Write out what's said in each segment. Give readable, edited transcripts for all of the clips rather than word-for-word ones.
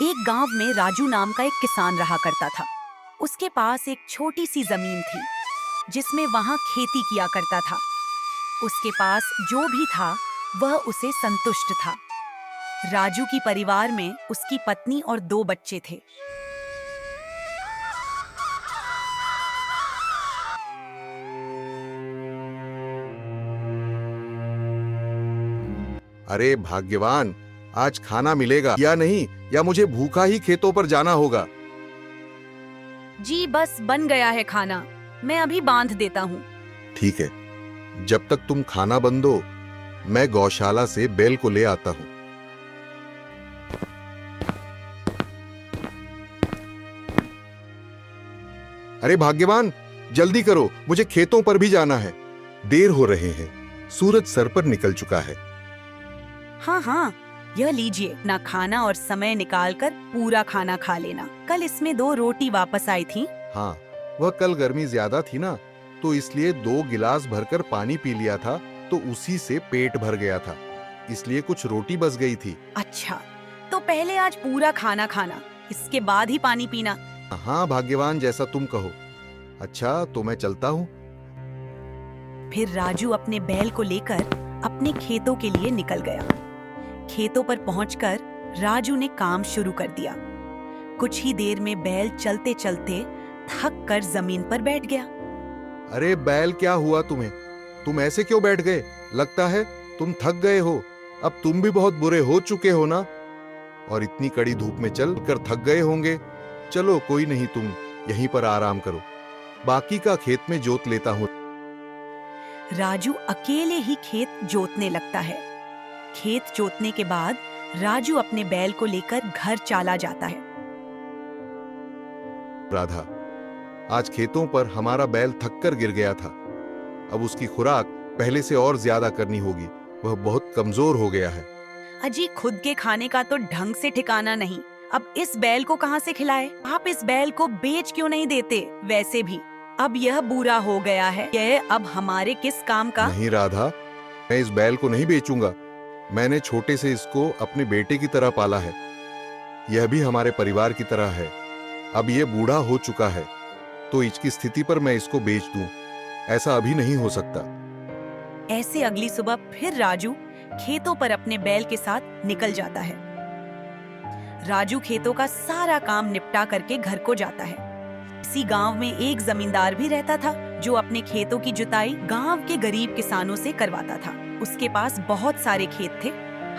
एक गांव में राजू नाम का एक किसान रहा करता था। उसके पास एक छोटी सी जमीन थी जिसमें वहां खेती किया करता था। उसके पास जो भी था वह उसे संतुष्ट था। राजू की परिवार में उसकी पत्नी और 2 बच्चे थे। अरे भाग्यवान, आज खाना मिलेगा या नहीं, या मुझे भूखा ही खेतों पर जाना होगा। जी बस बन गया है खाना, मैं अभी बांध देता हूँ। ठीक है, जब तक तुम खाना बंदो मैं गौशाला से बैल को ले आता हूँ। अरे भाग्यवान, जल्दी करो, मुझे खेतों पर भी जाना है। देर हो रहे हैं, सूरज सर पर निकल चुका है। हाँ हाँ, यह लीजिए, ना खाना और समय निकालकर पूरा खाना खा लेना। कल इसमें 2 रोटी वापस आई थी। हाँ, वह कल गर्मी ज्यादा थी ना, तो इसलिए 2 गिलास भरकर पानी पी लिया था, तो उसी से पेट भर गया था, इसलिए कुछ रोटी बच गई थी। अच्छा, तो पहले आज पूरा खाना खाना, इसके बाद ही पानी पीना। हाँ भाग्यवान, जैसा तुम कहो। अच्छा, तो मैं चलता हूँ। फिर राजू अपने बैल को लेकर अपने खेतों के लिए निकल गया। खेतों पर पहुंचकर राजू ने काम शुरू कर दिया। कुछ ही देर में बैल चलते चलते थक कर जमीन पर बैठ गया। अरे बैल, क्या हुआ तुम्हें? तुम ऐसे क्यों बैठ गए? लगता है तुम थक गए हो। अब तुम भी बहुत बुरे हो चुके हो ना, और इतनी कड़ी धूप में चल कर थक गए होंगे। चलो कोई नहीं, तुम यहीं पर आराम करो, बाकी का खेत में जोत लेता हूँ। राजू अकेले ही खेत जोतने लगता है। खेत जोतने के बाद राजू अपने बैल को लेकर घर चला जाता है। राधा, आज खेतों पर हमारा बैल थक कर गिर गया था। अब उसकी खुराक पहले से और ज्यादा करनी होगी, वह बहुत कमजोर हो गया है। अजी, खुद के खाने का तो ढंग से ठिकाना नहीं, अब इस बैल को कहाँ से खिलाए? आप इस बैल को बेच क्यों नहीं देते? वैसे भी अब यह बुरा हो गया है, यह अब हमारे किस काम का? नहीं राधा, मैं इस बैल को नहीं बेचूंगा। मैंने छोटे से इसको अपने बेटे की तरह पाला है। यह भी हमारे परिवार की तरह है। अब यह बूढ़ा हो चुका है, तो इसकी स्थिति पर मैं इसको बेच दूं, ऐसा अभी नहीं हो सकता। ऐसे अगली सुबह फिर राजू खेतों पर अपने बैल के साथ निकल जाता है। राजू खेतों का सारा काम निपटा करके घर को जाता है। इसी गांव में एक जमींदार भी रहता था जो अपने खेतों की जुताई गांव के गरीब किसानों से करवाता था। उसके पास बहुत सारे खेत थे।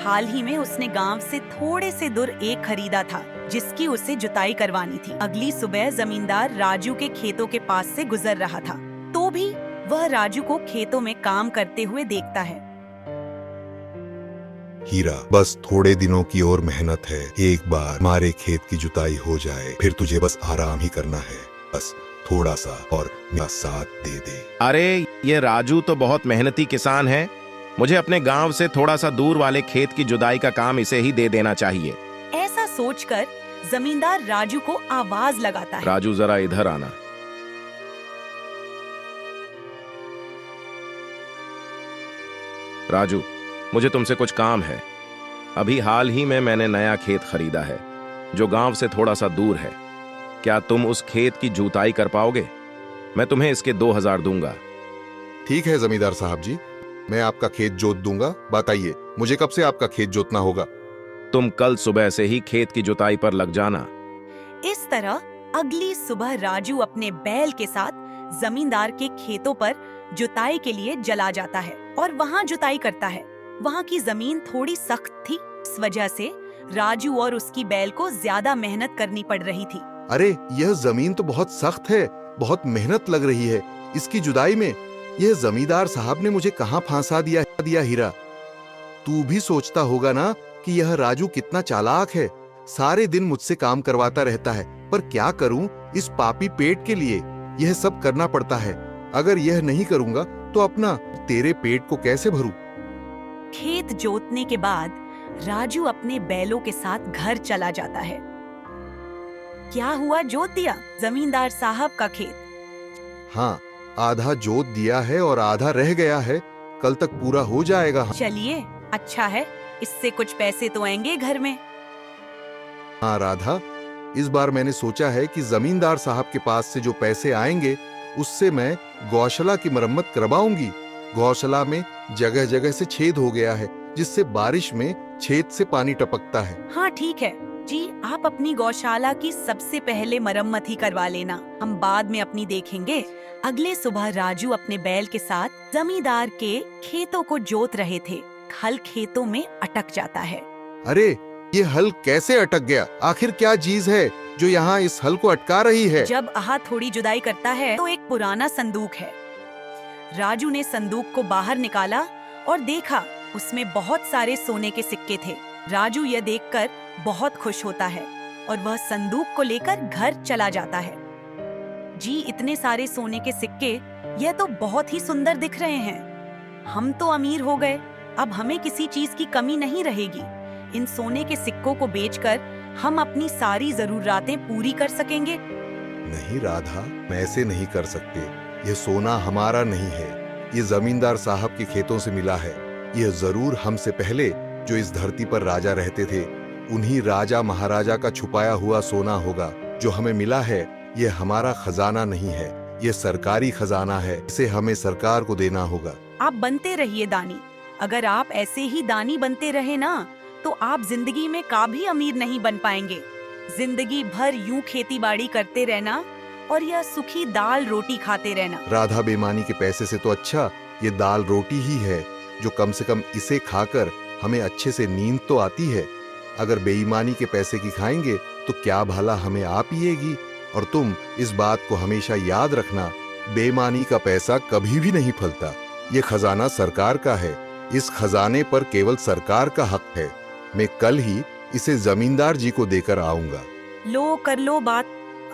हाल ही में उसने गांव से थोड़े से दूर एक खरीदा था जिसकी उसे जुताई करवानी थी। अगली सुबह जमींदार राजू के खेतों के पास से गुजर रहा था, तो भी वह राजू को खेतों में काम करते हुए देखता है। हीरा, बस थोड़े दिनों की और मेहनत है। एक बार हमारे खेत की जुताई हो जाए, फिर तुझे बस आराम ही करना है। बस थोड़ा सा और मेरा साथ दे दे। अरे ये राजू तो बहुत मेहनती किसान है, मुझे अपने गांव से थोड़ा सा दूर वाले खेत की जुताई का काम इसे ही दे देना चाहिए। ऐसा सोचकर जमींदार राजू को आवाज लगाता है। राजू, जरा इधर आना। राजू, मुझे तुमसे कुछ काम है। अभी हाल ही में मैंने नया खेत खरीदा है जो गांव से थोड़ा सा दूर है। क्या तुम उस खेत की जुताई कर पाओगे? मैं तुम्हें इसके 2000 दूंगा। ठीक है जमींदार साहब जी, मैं आपका खेत जोत दूंगा। बताइए, मुझे कब से आपका खेत जोतना होगा? तुम कल सुबह से ही खेत की जुताई पर लग जाना। इस तरह अगली सुबह राजू अपने बैल के साथ जमींदार के खेतों पर जुताई के लिए चला जाता है और वहाँ जुताई करता है। वहाँ की जमीन थोड़ी सख्त थी, इस वजह से राजू और उसकी बैल को ज्यादा मेहनत करनी पड़ रही थी। अरे यह जमीन तो बहुत सख्त है, बहुत मेहनत लग रही है इसकी जुदाई में। यह जमींदार साहब ने मुझे कहाँ फंसा दिया हीरा। तू भी सोचता होगा ना कि यह राजू कितना चालाक है। सारे दिन मुझसे काम करवाता रहता है, पर क्या करूं, इस पापी पेट के लिए यह सब करना पड़ता है। अगर यह नहीं करूंगा तो अपना तेरे पेट को कैसे भरूं? खेत जोतने के बाद राजू अपने बैलों के साथ घर चला जाता है। क्या हुआ, जोत दिया जमींदार साहब का खेत? हाँ, आधा जोत दिया है और आधा रह गया है, कल तक पूरा हो जाएगा। चलिए, अच्छा है, इससे कुछ पैसे तो आएंगे घर में। हाँ राधा, इस बार मैंने सोचा है कि जमींदार साहब के पास से जो पैसे आएंगे उससे मैं गौशाला की मरम्मत करवाऊंगी। गौशाला में जगह जगह से छेद हो गया है, जिससे बारिश में छेद से पानी टपकता है। हाँ ठीक है जी, आप अपनी गौशाला की सबसे पहले मरम्मत ही करवा लेना, हम बाद में अपनी देखेंगे। अगले सुबह राजू अपने बैल के साथ जमींदार के खेतों को जोत रहे थे। हल खेतों में अटक जाता है। अरे ये हल कैसे अटक गया? आखिर क्या चीज है जो यहाँ इस हल को अटका रही है? जब आहा थोड़ी जुदाई करता है तो एक पुराना संदूक है। राजू ने संदूक को बाहर निकाला और देखा उसमें बहुत सारे सोने के सिक्के थे। राजू यह देखकर बहुत खुश होता है और वह संदूक को लेकर घर चला जाता है। जी, इतने सारे सोने के सिक्के, यह तो बहुत ही सुंदर दिख रहे हैं। हम तो अमीर हो गए, अब हमें किसी चीज की कमी नहीं रहेगी। इन सोने के सिक्कों को बेचकर हम अपनी सारी जरूरतें पूरी कर सकेंगे। नहीं राधा, मैं ऐसे नहीं कर सकते। यह सोना हमारा नहीं है, ये जमींदार साहब के खेतों से मिला है। यह जरूर हमसे पहले जो इस धरती पर राजा रहते थे, उन्हीं राजा महाराजा का छुपाया हुआ सोना होगा। जो हमें मिला है यह हमारा खजाना नहीं है, यह सरकारी खजाना है। इसे हमें सरकार को देना होगा। आप बनते रहिए दानी। अगर आप ऐसे ही दानी बनते रहे ना, तो आप जिंदगी में कभी अमीर नहीं बन पाएंगे। जिंदगी भर यूं खेती बाड़ी करते रहना और यह सुखी दाल रोटी खाते रहना। राधा, बेईमानी के पैसे से तो अच्छा ये दाल रोटी ही है, जो कम से कम इसे खाकर हमें अच्छे से नींद तो आती है। अगर बेईमानी के पैसे की खाएंगे तो क्या भला हमें आ पिएगी। और तुम इस बात को हमेशा याद रखना, बेईमानी का पैसा कभी भी नहीं फलता। ये खजाना सरकार का है, इस खजाने पर केवल सरकार का हक है। मैं कल ही इसे जमींदार जी को देकर आऊंगा। लो कर लो बात,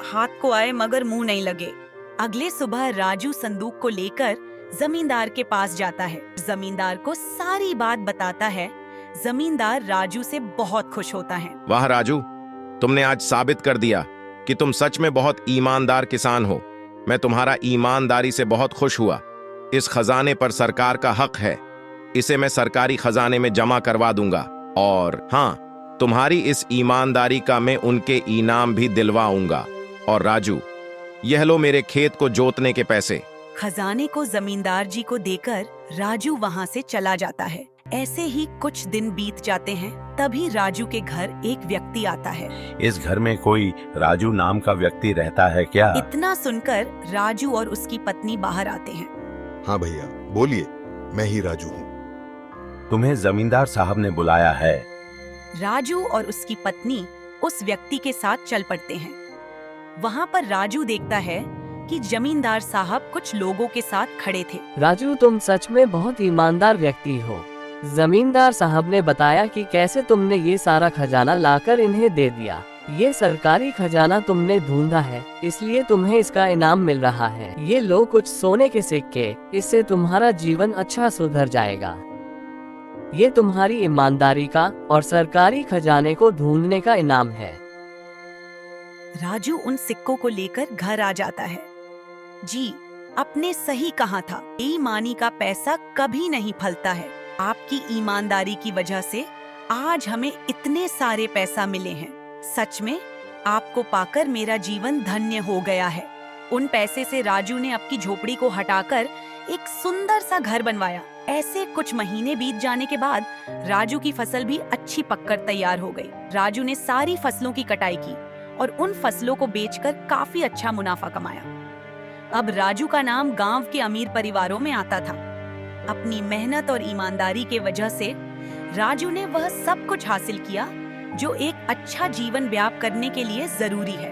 हाथ को आए मगर मुंह नहीं लगे। अगले सुबह राजू संदूक को लेकर जमींदार के पास जाता है। जमींदार को सारी बात बताता है। जमींदार राजू से बहुत खुश होता है। वाह राजू, तुमने आज साबित कर दिया कि तुम सच में बहुत ईमानदार किसान हो। मैं तुम्हारा ईमानदारी से बहुत खुश हुआ। इस खजाने पर सरकार का हक है, इसे मैं सरकारी खजाने में जमा करवा दूंगा। और हाँ, तुम्हारी इस ईमानदारी का मैं उनके इनाम भी दिलवाऊंगा। और राजू, यह लो मेरे खेत को जोतने के पैसे। खजाने को जमींदार जी को देकर राजू वहाँ से चला जाता है। ऐसे ही कुछ दिन बीत जाते हैं। तभी राजू के घर एक व्यक्ति आता है। इस घर में कोई राजू नाम का व्यक्ति रहता है क्या? इतना सुनकर राजू और उसकी पत्नी बाहर आते हैं। हाँ भैया, बोलिए, मैं ही राजू हूँ। तुम्हें जमींदार साहब ने बुलाया है। राजू और उसकी पत्नी उस व्यक्ति के साथ चल पड़ते हैं। वहाँ पर राजू देखता है कि जमींदार साहब कुछ लोगों के साथ खड़े थे। राजू, तुम सच में बहुत ईमानदार व्यक्ति हो। जमींदार साहब ने बताया कि कैसे तुमने ये सारा खजाना लाकर इन्हें दे दिया। ये सरकारी खजाना तुमने ढूंढा है, इसलिए तुम्हें इसका इनाम मिल रहा है। ये लो कुछ सोने के सिक्के, इससे तुम्हारा जीवन अच्छा सुधर जाएगा। ये तुम्हारी ईमानदारी का और सरकारी खजाने को ढूंढने का इनाम है। राजू उन सिक्कों को लेकर घर आ जाता है। जी, आपने सही कहा था, बेईमानी का पैसा कभी नहीं फलता है। आपकी ईमानदारी की वजह से आज हमें इतने सारे पैसा मिले हैं। सच में आपको पाकर मेरा जीवन धन्य हो गया है। उन पैसे से राजू ने अपनी झोपड़ी को हटाकर एक सुंदर सा घर बनवाया। ऐसे कुछ महीने बीत जाने के बाद राजू की फसल भी अच्छी पककर तैयार हो गई। राजू ने सारी फसलों की कटाई की और उन फसलों को बेचकर काफी अच्छा मुनाफा कमाया। अब राजू का नाम गांव के अमीर परिवारों में आता था। अपनी मेहनत और ईमानदारी के वजह से राजू ने वह सब कुछ हासिल किया जो एक अच्छा जीवन व्यापक करने के लिए जरूरी है।